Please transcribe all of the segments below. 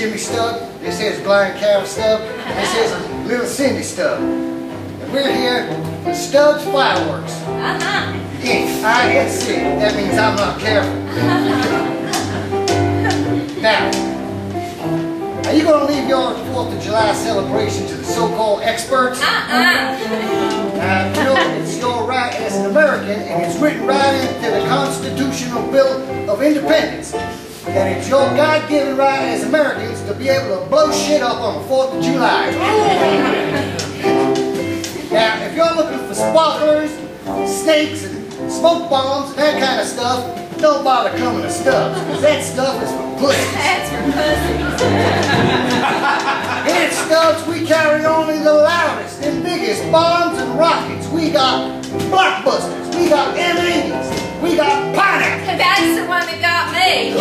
Jimmy Stubb. This here's Blind Carol Stubb. This here's little Cindy Stubb. And we're here for Stubb's Fireworks. Inc. I-N-C. That means I'm not careful. Now, are you going to leave your 4th of July celebration to the so-called experts? You know, it's your right as an American, and it's written right into the Constitutional Bill of Independence, that it's your God-given right as Americans to be able to blow shit up on the 4th of July. Now, if you're looking for sparklers, snakes, and smoke bombs, and that kind of stuff, don't bother coming to Stubbs, because that stuff is for pussies. That's for pussies. Here at Stubbs, we carry only the loudest and biggest bombs and rockets. We got blockbusters, we got M80s, we got pineapples. That's the one that got me.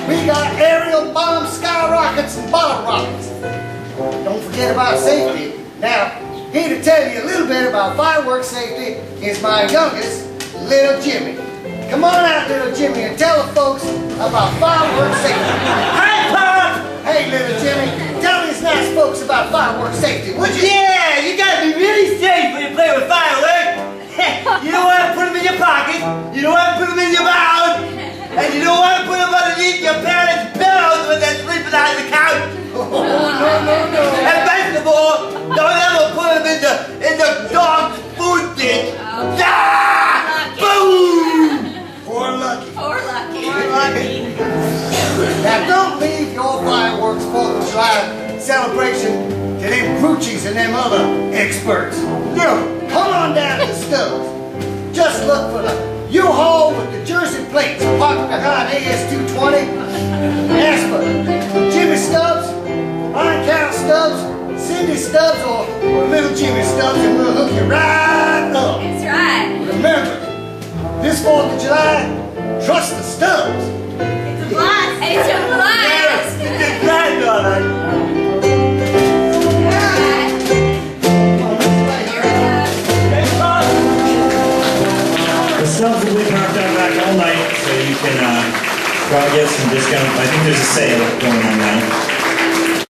We got aerial bombs, skyrockets, and bottle rockets. Don't forget about safety. Now, here to tell you a little bit about fireworks safety is my youngest, little Jimmy. Come on out, little Jimmy, and tell the folks about fireworks safety. Hi, Pop! Hey, little Jimmy, tell these nice folks about fireworks safety, would you? Yeah, you gotta be really safe when you play with fireworks. You don't want to put them in your pocket, you don't want to put them in your mouth, and you don't want to put them underneath your parents' pillows when they're sleeping on the couch. Oh, no. And best of all, don't ever put them in the dog's food dish. Boom! Poor Lucky. Poor Lucky. Now, don't leave your fireworks 4th of July celebration to them Cruchies and them other experts. No, come on down to Stubbs. Just look for the U-Haul with the Jersey plates parked behind AS-220. Ask for Jimmy Stubbs, Blind Carol Stubbs, Cindy Stubbs, or little Jimmy Stubbs, and we'll hook you right up. That's right. Remember, this 4th of July, trust the Stubbs. It's a blast. It's a blast. It's a blast, all right. The Stubbs will be parked out back all night, so you can probably get some discount. I think there's a sale going on now.